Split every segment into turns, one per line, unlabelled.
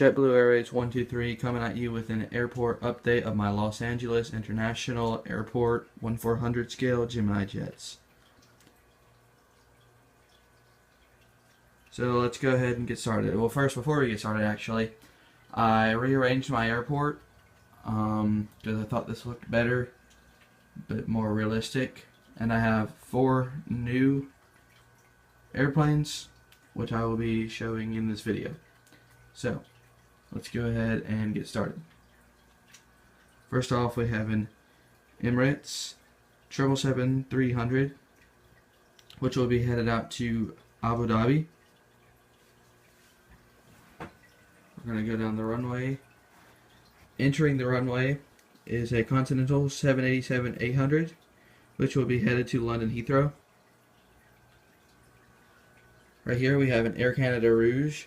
JetBlue Airways 123 coming at you with an airport update of my Los Angeles International Airport 1/400 scale Gemini jets. So let's go ahead and get started. Well, first, before we get started, actually, I rearranged my airport because I thought this looked better, a bit more realistic, and I have 4 new airplanes, which I will be showing in this video. So let's go ahead and get started. First off, we have an Emirates 777-300, which will be headed out to Abu Dhabi. We're going to go down the runway. Entering the runway is a Continental 787-800, which will be headed to London Heathrow. Right here we have an Air Canada Rouge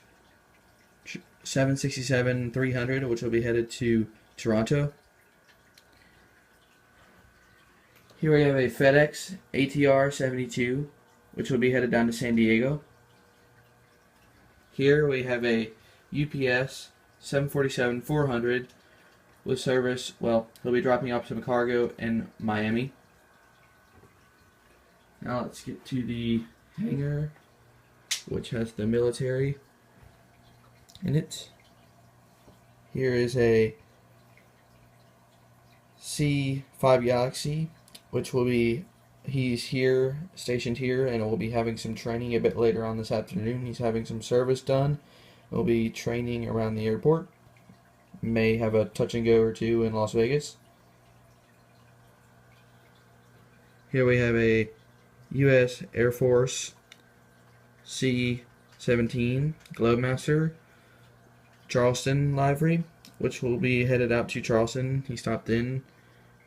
767-300, which will be headed to Toronto. Here we have a FedEx ATR 72, which will be headed down to San Diego. Here we have a UPS 747-400 with service, well, he'll be dropping off some cargo in Miami. Now let's get to the hangar, which has the military in it. Here is a C5 Galaxy, which will be, he's here, stationed here, and will be having some training a bit later on this afternoon. He's having some service done. Will be training around the airport. May have a touch and go or two in Las Vegas. Here we have a U.S. Air Force C-17 Globemaster Charleston livery, which will be headed out to Charleston. He stopped in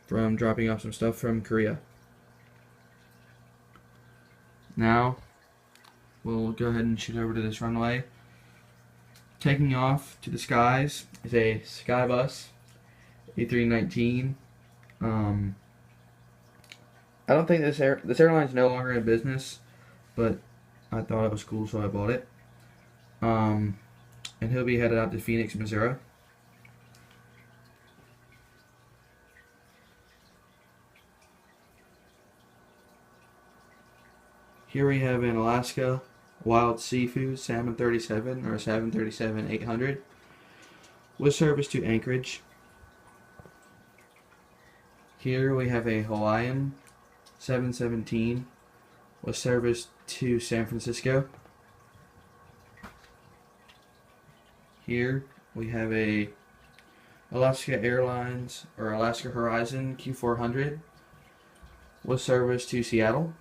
from dropping off some stuff from Korea. Now we'll go ahead and shoot over to this runway. Taking off to the skies is a Skybus A319. I don't think this airline is no longer in business, but I thought it was cool, so I bought it. And he'll be headed out to Phoenix, Missouri. Here we have an Alaska Wild Seafood Salmon 37 or 737-800 with service to Anchorage. Here we have a Hawaiian 717 with service to San Francisco. Here we have a Alaska Airlines or Alaska Horizon Q400 with service to Seattle.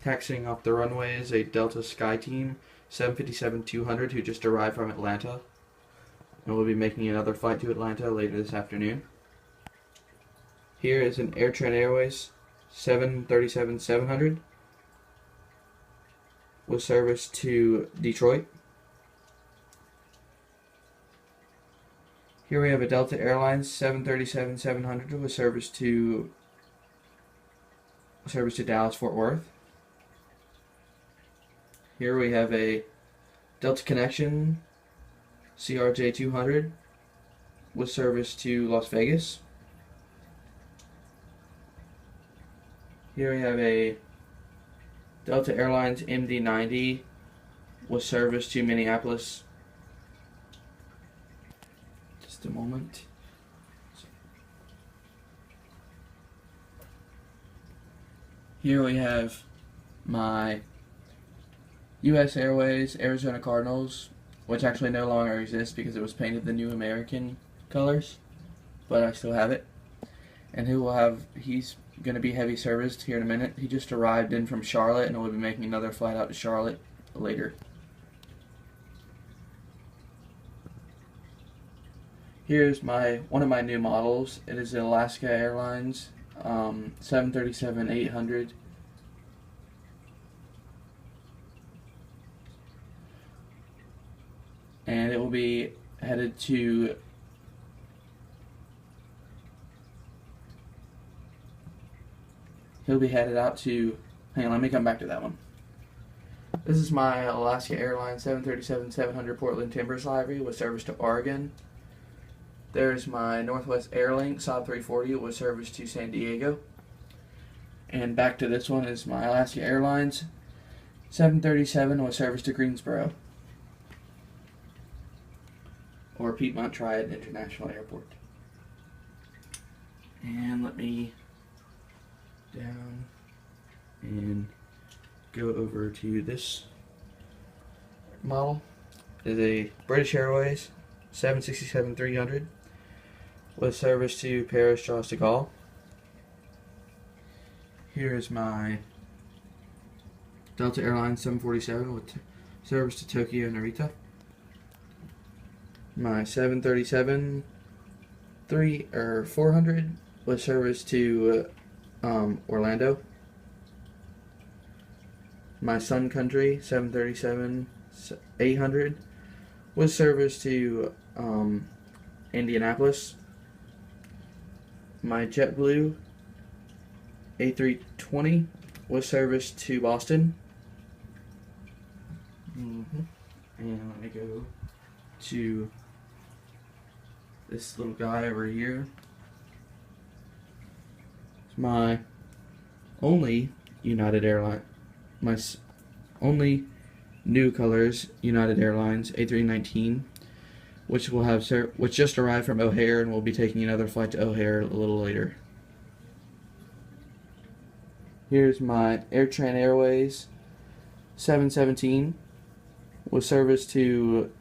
Taxiing off the runway is a Delta SkyTeam 757-200 who just arrived from Atlanta and will be making another flight to Atlanta later this afternoon. Here is an AirTran Airways 737-700 with service to Detroit. Here we have a Delta Airlines 737-700 with service to Dallas-Fort Worth. Here we have a Delta Connection CRJ-200 with service to Las Vegas. Here we have a Delta Airlines MD-90 with service to Minneapolis. Just a moment. Here we have my U.S. Airways Arizona Cardinals, which actually no longer exists because it was painted the new American colors, but I still have it. And he's going to be heavy serviced here in a minute. He just arrived in from Charlotte and will be making another flight out to Charlotte later. Here's one of my new models. It is an Alaska Airlines 737-800. And it will be headed to he'll be headed out to, hang on, let me come back to that one. This is my Alaska Airlines 737-700 Portland Timbers livery with service to Oregon. There's my Northwest Airlink Saab 340 with service to San Diego. And back to this one is my Alaska Airlines 737 with service to Greensboro, or Piedmont Triad International Airport. And let me down and go over to this model. It is a British Airways 767-300 with service to Paris Charles de Gaulle. Here is my Delta Airlines 747 with service to Tokyo Narita. My 737 400 with service to Orlando. My Sun Country 737-800 with service to Indianapolis. My JetBlue A320 with service to Boston. And let me go to this little guy over here. It's my only United Airline, my only new colors United Airlines A319, which will have which just arrived from O'Hare and will be taking another flight to O'Hare a little later. Here's my AirTran Airways 717 with service to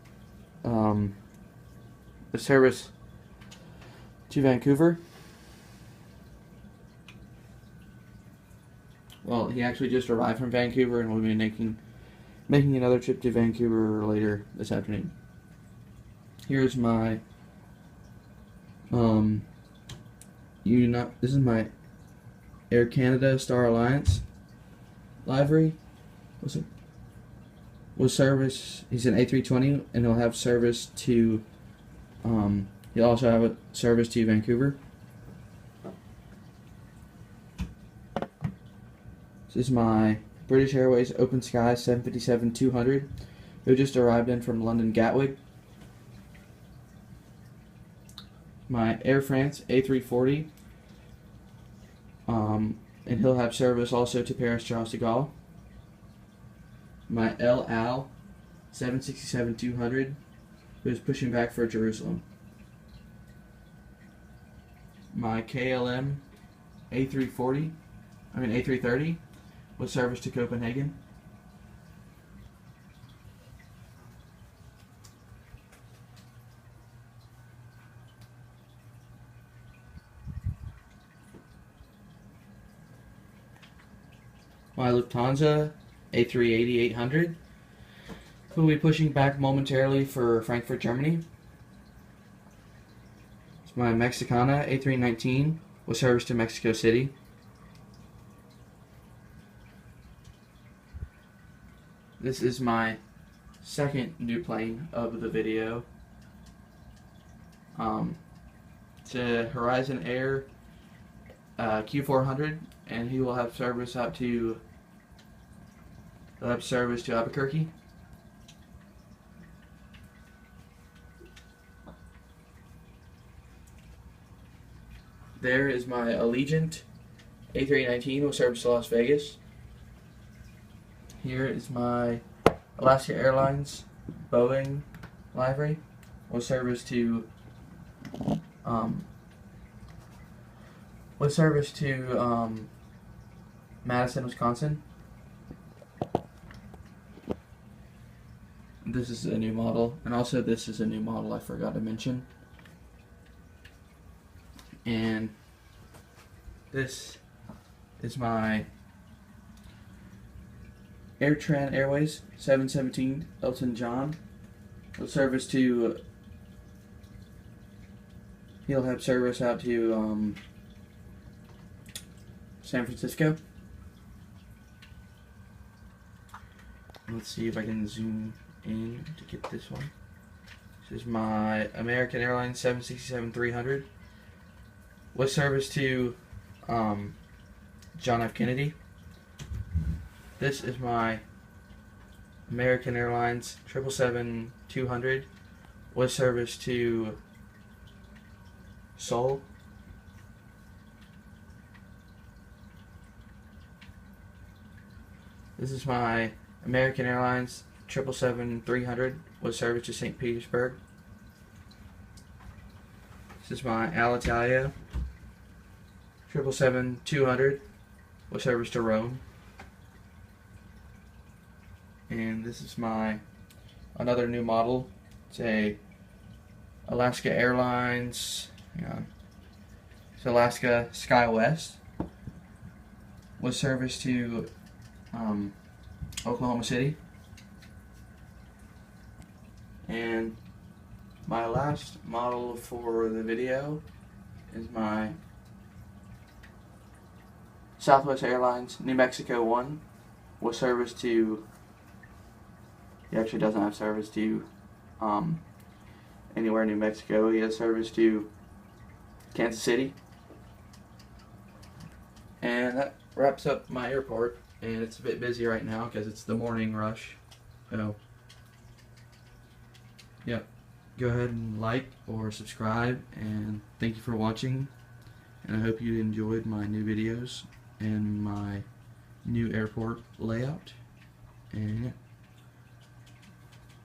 Vancouver. Well, he actually just arrived from Vancouver and will be making another trip to Vancouver later this afternoon. Here's my this is my Air Canada Star Alliance livery. With service, he's an A320 and he'll have service to he'll also have a service to Vancouver. This is my British Airways Open Sky 757-200, who just arrived in from London Gatwick. My Air France A340, and he'll have service also to Paris Charles de Gaulle. My El Al 767-200, who is pushing back for Jerusalem. My KLM A330, with service to Copenhagen. My Lufthansa A380-800, who will be pushing back momentarily for Frankfurt, Germany. It's my Mexicana A319 with service to Mexico City. This is my second new plane of the video. It's a Horizon Air Q400, and he will have service out to Albuquerque. There is my Allegiant A319 with service to Las Vegas. Here is my Alaska Airlines Boeing livery with service to Madison, Wisconsin. This is a new model, and also this is a new model I forgot to mention. And this is my AirTran Airways 717 Elton John with service to, he'll have service out to San Francisco. Let's see if I can zoom in to get this one. This is my American Airlines 767-300 with service to John F. Kennedy. This is my American Airlines 777-200 with service to Seoul. This is my American Airlines 777-300 with service to St. Petersburg. This is my Alitalia 777-200 with service to Rome. And this is my another new model. It's a Alaska Airlines. It's Alaska SkyWest with service to Oklahoma City. And my last model for the video is my Southwest Airlines New Mexico 1 with service to, he actually doesn't have service to anywhere in New Mexico. He has service to Kansas City. And that wraps up my airport, and it's a bit busy right now because it's the morning rush. So yep, go ahead and like or subscribe, and thank you for watching, and I hope you enjoyed my new videos and my new airport layout. And yeah.